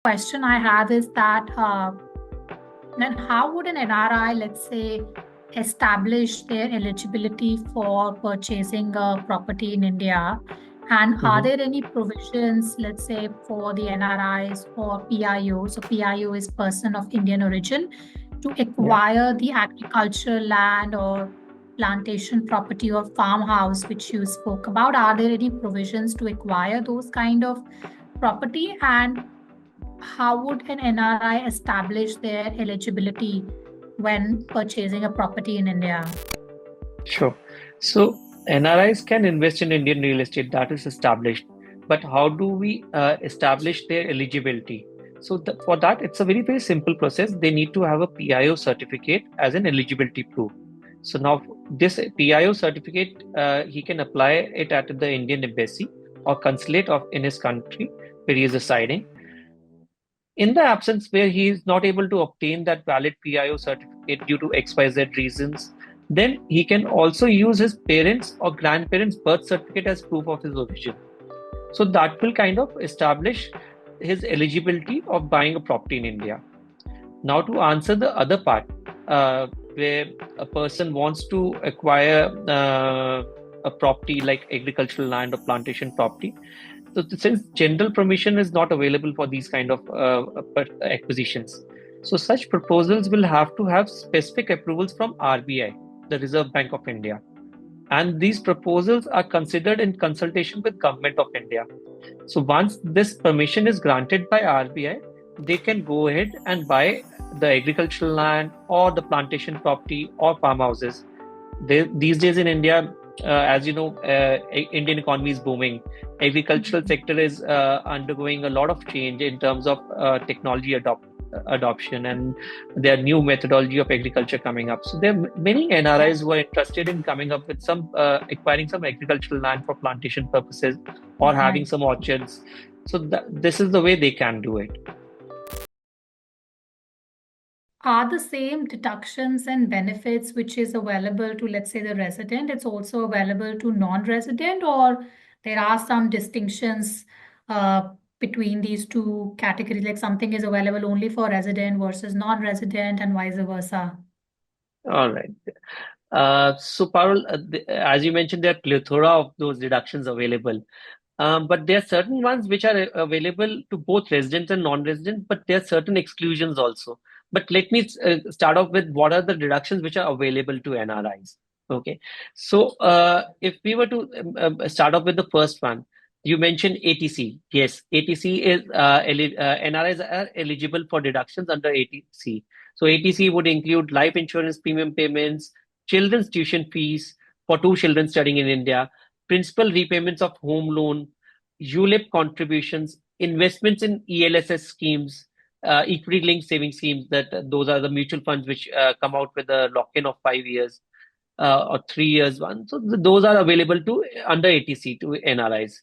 Question I have is that then how would an NRI, let's say, establish their eligibility for purchasing a property in India? And are Mhm. there any provisions, let's say, for the NRIs or PIO? So PIO is person of Indian origin to Yeah, acquire the agricultural land or plantation property or farmhouse, which you spoke about. Are there any provisions to acquire those kind of property? And how would an NRI establish their eligibility when purchasing a property in India? sure. So NRIs can invest in Indian real estate, that is established. But how do we establish their eligibility? So for that, it's a very, very simple process. They need to have a PIO certificate as an eligibility proof. So now this PIO certificate, he can apply it at the Indian embassy or consulate of in his country where he is residing. In the absence where he is not able to obtain that valid PIO certificate due to XYZ reasons, then he can also use his parents' or grandparents' birth certificate as proof of his origin. So that will kind of establish his eligibility of buying a property in India. Now, to answer the other part, where a person wants to acquire a property like agricultural land or plantation property, so since general permission is not available for these kind of acquisitions, so such proposals will have to have specific approvals from RBI, the Reserve Bank of India, and these proposals are considered in consultation with Government of India. So once this permission is granted by RBI, they can go ahead and buy the agricultural land or the plantation property or farmhouses. These days in India, as you know, Indian economy is booming. Agricultural sector is undergoing a lot of change in terms of technology adoption, and there are new methodology of agriculture coming up. So there are many NRIs who are interested in coming up with some acquiring some agricultural land for plantation purposes or having Right. some orchards. So this is the way they can do it. Are the same deductions and benefits which is available to, let's say, the resident, it's also available to non-resident, or there are some distinctions uh, between these two categories, like something is available only for resident versus non-resident and vice versa? All right. So Parul, as you mentioned, there are plethora of those deductions available. But there are certain ones which are available to both residents and non-residents, but there are certain exclusions also. But let me start off with what are the deductions which are available to NRIs. Okay, so if we were to start off with the first one, you mentioned ATC. Yes, ATC is NRIs are eligible for deductions under ATC. So ATC would include life insurance premium payments, children's tuition fees for two children studying in India, principal repayments of home loan, ULIP contributions, investments in ELSS schemes, equity-linked saving schemes. Those are the mutual funds which come out with a lock-in of 5 years or 3 years one. So those are available to under ATC to NRIs.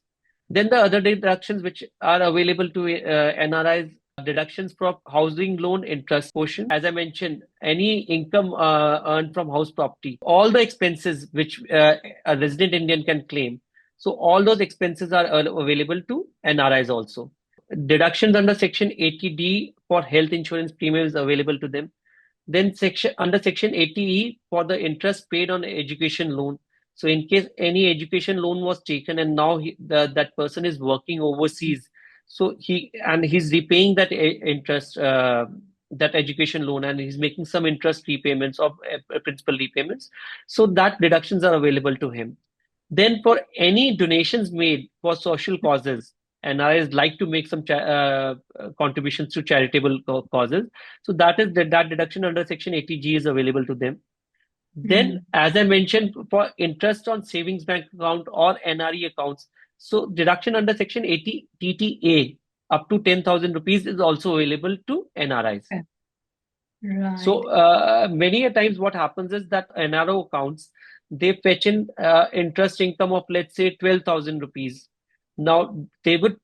Then the other deductions which are available to NRIs, deductions from housing loan interest portion. As I mentioned, any income earned from house property, all the expenses which a resident Indian can claim. So all those expenses are available to NRIs also. Deductions under Section 80D for health insurance premium is available to them. Then Section 80E for the interest paid on education loan. So in case any education loan was taken and now that person is working overseas, so he's repaying that interest, that education loan, and he's making some interest repayments of principal repayments. So that deductions are available to him. Then for any donations made for social causes, and I like to make some contributions to charitable causes. So that deduction under Section 80G is available to them. Then, Mm. as I mentioned, for interest on savings bank account or NRE accounts, so deduction under Section 80 TTA up to 10,000 rupees is also available to NRIs. Okay. Right. So many a times what happens is that NRO accounts, they fetch in interest income of, let's say, 12,000 rupees. Now they would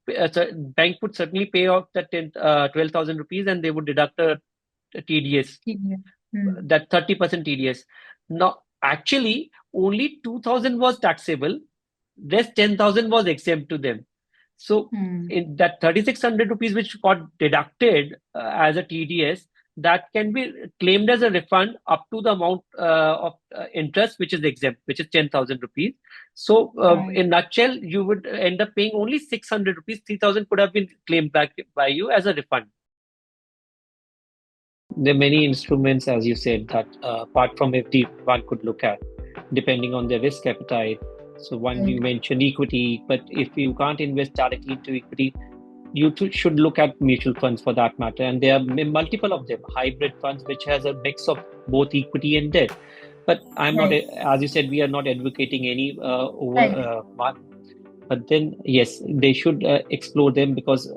bank would certainly pay off that 12,000 rupees, and they would deduct a TDS, Yeah. Mm. that 30% TDS. Now actually only 2,000 was taxable, rest 10,000 was exempt to them. So in that 3,600 rupees which got deducted as a TDS, that can be claimed as a refund up to the amount of interest which is exempt, which is 10,000 rupees. So Right. in nutshell, you would end up paying only 600 rupees. 3,000 could have been claimed back by you as a refund. There are many instruments, as you said, that apart from FD, one could look at, depending on their risk appetite. So one, you Right. mentioned equity, but if you can't invest directly into equity, you should look at mutual funds for that matter. And there are multiple of them, hybrid funds, which has a mix of both equity and debt. But I'm not, Right. as you said, we are not advocating any Right. but then, yes, they should explore them, because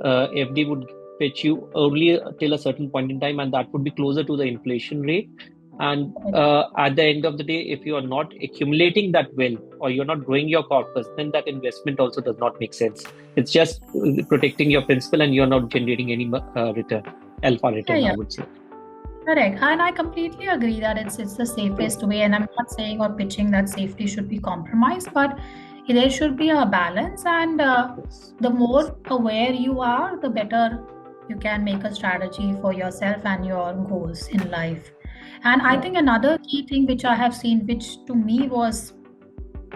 FD would fetch you earlier till a certain point in time, and that would be closer to the inflation rate. And Right. at the end of the day, if you are not accumulating that wealth or you're not growing your corpus, then that investment also does not make sense. It's just protecting your principal and you're not generating any return, alpha Yeah, return, I yeah. would say. Correct. And I completely agree that it's the safest way. And I'm not saying or pitching that safety should be compromised, but there should be a balance. And Yes. the more aware you are, the better you can make a strategy for yourself and your goals in life. And I think another key thing which I have seen, which to me was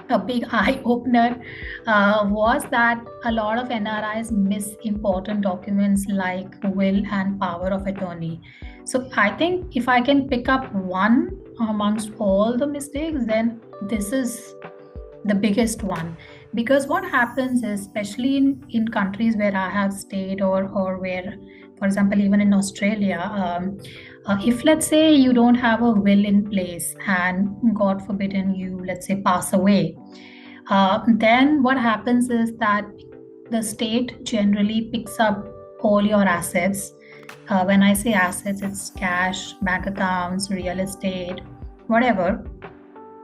a big eye opener, was that a lot of NRIs miss important documents like will and power of attorney. So I think if I can pick up one amongst all the mistakes, then this is the biggest one. Because what happens is, especially in countries where I have stayed, or where, for example, even in Australia, if let's say you don't have a will in place and God forbidden you, let's say, pass away, then what happens is that the state generally picks up all your assets. When I say assets, it's cash, bank accounts, real estate, whatever.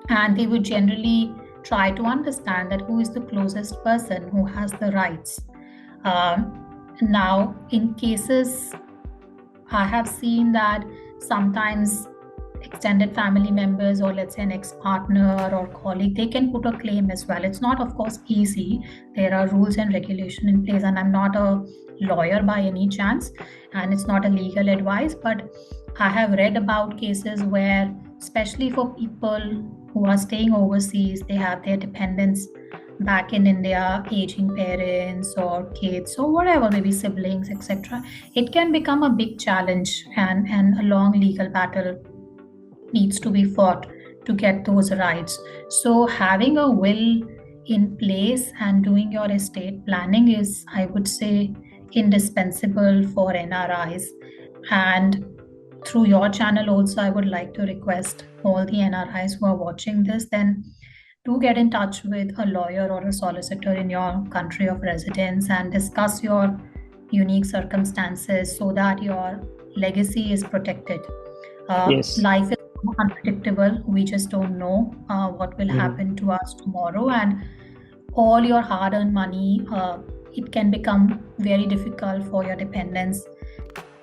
And they would generally try to understand that who is the closest person who has the rights. Now, in cases, I have seen that sometimes extended family members, or let's say an ex-partner or colleague, they can put a claim as well. It's not, of course, easy. There are rules and regulation in place, and I'm not a lawyer by any chance, and it's not a legal advice, but I have read about cases where, especially for people who are staying overseas, they have their dependents back in India, aging parents or kids or whatever, maybe siblings, etc. It can become a big challenge, and a long legal battle needs to be fought to get those rights. So, having a will in place and doing your estate planning is, I would say, indispensable for NRIs. And through your channel, also, I would like to request all the NRIs who are watching this, then do get in touch with a lawyer or a solicitor in your country of residence and discuss your unique circumstances so that your legacy is protected. Yes. Life is unpredictable. We just don't know what will Mhm. happen to us tomorrow, and all your hard earned money, it can become very difficult for your dependents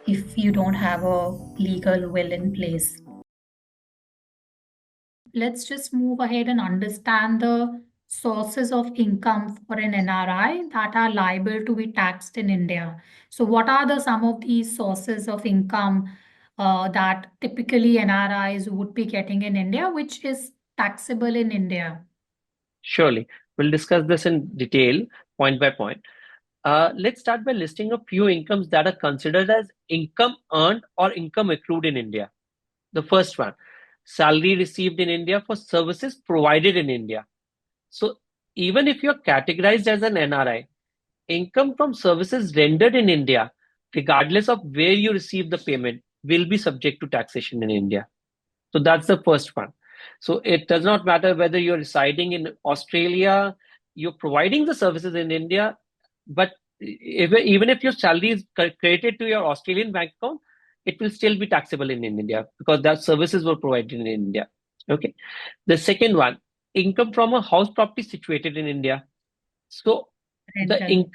if you don't have a legal will in place. Let's just move ahead and understand the sources of income for an NRI that are liable to be taxed in India. So, what are the some of these sources of income that typically NRIs would be getting in India, which is taxable in India? Surely. We'll discuss this in detail, point by point. Let's start by listing a few incomes that are considered as income earned or income accrued in India. The first one, salary received in India for services provided in India. So even if you're categorized as an NRI, income from services rendered in India, regardless of where you receive the payment, will be subject to taxation in India. So that's the first one. So it does not matter whether you're residing in Australia, you're providing the services in India, but even if your salary is credited to your Australian bank account, it will still be taxable in India because that services were provided in India. Okay. The second one, income from a house property situated in India. So the Rental. inc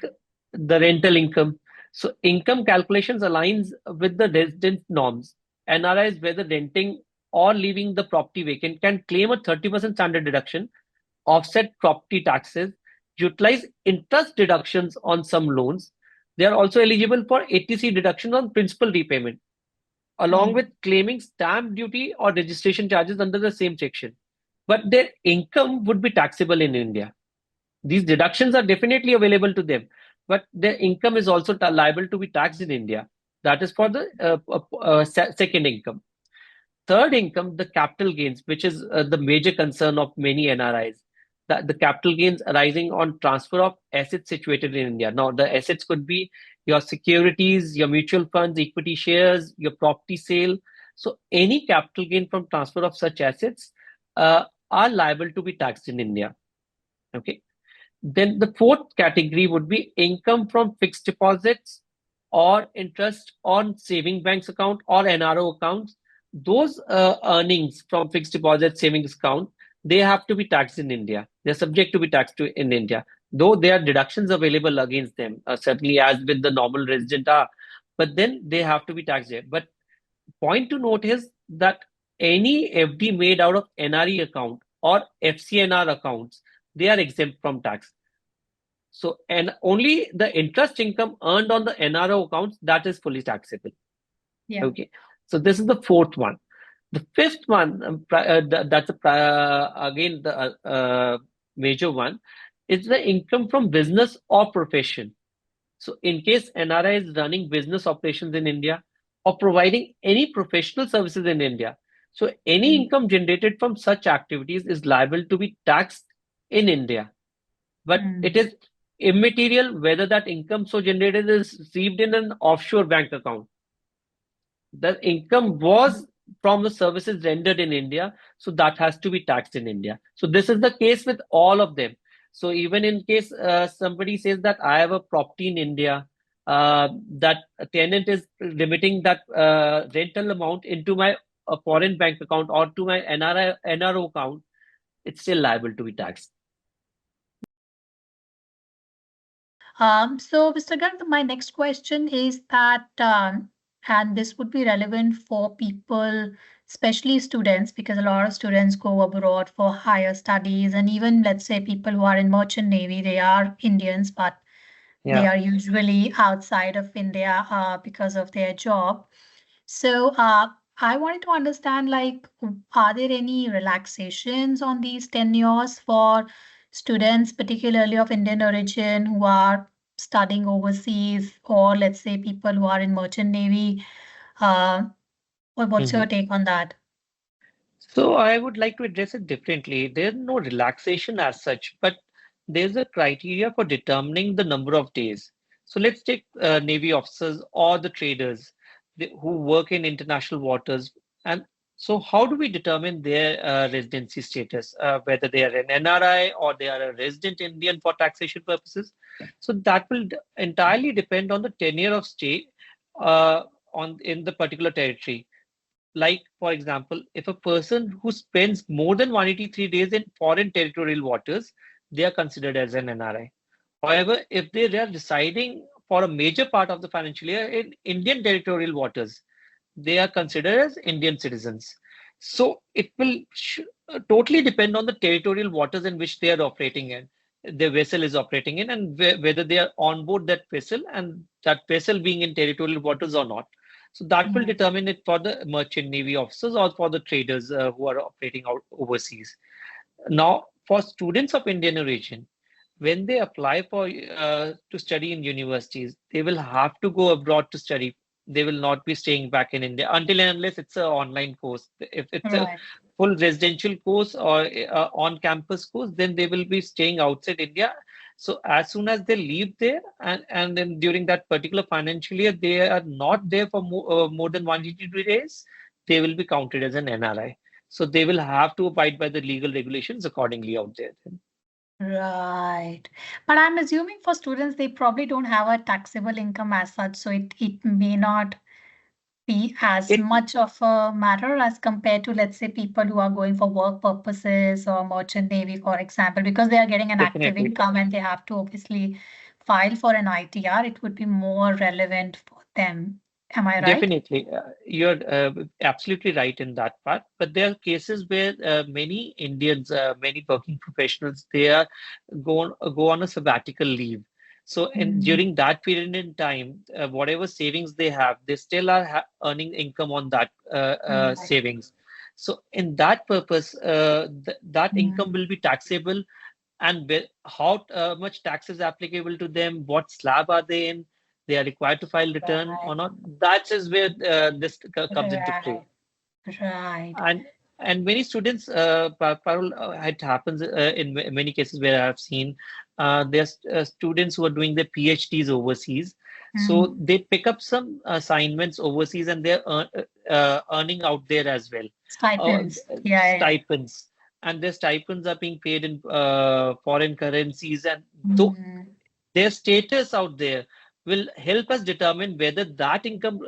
the rental income. So income calculations aligns with the resident norms. NRIs, whether renting or leaving the property vacant, can claim a 30% standard deduction, offset property taxes, utilize interest deductions on some loans, they are also eligible for ATC deduction on principal repayment, along with claiming stamp duty or registration charges under the same section. But their income would be taxable in India. These deductions are definitely available to them, but their income is also liable to be taxed in India. That is for the second income. Third income, the capital gains, which is the major concern of many NRIs. The capital gains arising on transfer of assets situated in India. Now, the assets could be your securities, your mutual funds, equity shares, your property sale. So, any capital gain from transfer of such assets are liable to be taxed in India. Okay. Then the fourth category would be income from fixed deposits or interest on saving banks account or NRO accounts. Those earnings from fixed deposit savings account, they have to be taxed in India. They're subject to be taxed in India, though there are deductions available against them, certainly as with the normal resident are, but then they have to be taxed there. But point to note is that any FD made out of NRE account or FCNR accounts, they are exempt from tax. So, and only the interest income earned on the NRO accounts, that is fully taxable. Yeah. Okay. So this is the fourth one. The fifth one, that's again the major one, is the income from business or profession. So in case NRI is running business operations in India or providing any professional services in India, so any income generated from such activities is liable to be taxed in India. But it is immaterial whether that income so generated is received in an offshore bank account. The income was from the services rendered in India, so that has to be taxed in India. So this is the case with all of them. So even in case somebody says that I have a property in India, that a tenant is limiting that rental amount into my foreign bank account or to my NRO account, it's still liable to be taxed. So, Mr. Garg, my next question is that, and this would be relevant for people, especially students, because a lot of students go abroad for higher studies, and even let's say people who are in merchant navy, they are Indians, but they are usually outside of India because of their job. So, I wanted to understand, like, are there any relaxations on these tenures for students, particularly of Indian origin, who are studying overseas, or let's say people who are in merchant navy? Or what's your take on that? So I would like to address it differently. There's no relaxation as such, but there's a criteria for determining the number of days. So let's take Navy officers or the traders who work in international waters. And so how do we determine their residency status, whether they are an NRI or they are a resident Indian for taxation purposes? So that will entirely depend on the tenure of stay in the particular territory. Like, for example, if a person who spends more than 183 days in foreign territorial waters, they are considered as an NRI. However, if they are residing for a major part of the financial year in Indian territorial waters, they are considered as Indian citizens. So it will totally depend on the territorial waters in which they are operating in, their vessel is operating in, and whether they are on board that vessel and that vessel being in territorial waters or not. So that will determine it for the merchant navy officers or for the traders who are operating out overseas. Now, for students of Indian origin, when they apply for to study in universities, they will have to go abroad to study. They will not be staying back in India until and unless it's an online course. If it's a full residential course or on-campus course, then they will be staying outside India. So as soon as they leave there, and then during that particular financial year, they are not there for more than 182 days, they will be counted as an NRI. So they will have to abide by the legal regulations accordingly out there. Right. But I'm assuming for students, they probably don't have a taxable income as such, so it may not be as It much of a matter as compared to, let's say, people who are going for work purposes or merchant navy, for example, because they are getting an active definitely. income and they have to obviously file for an ITR, it would be more relevant for them. Am I right? Definitely, you're absolutely right in that part. But there are cases where many Indians, many working professionals, they are go on a sabbatical leave. So, and Mm, during that period in time, whatever savings they have, they still are ha earning income on that right. savings. So, in that purpose, that income Mm, will be taxable, and how much tax is applicable to them, what slab are they in, they are required to file return or right. not. That is where this comes into play. Right. Right. And many students, Parul, it happens in many cases where I've seen there's students who are doing their PhDs overseas. So Mm, they pick up some assignments overseas and they're earning out there as well. Uh, stipends. Yeah, yeah. Stipends. And their stipends are being paid in foreign currencies. And though Mm, their status out there will help us determine whether that income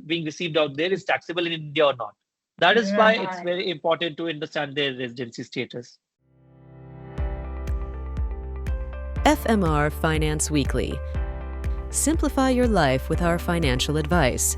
being received out there is taxable in India or not. That is why it's right. very important to understand their residency status. FMR Finance Weekly. Simplify your life with our financial advice.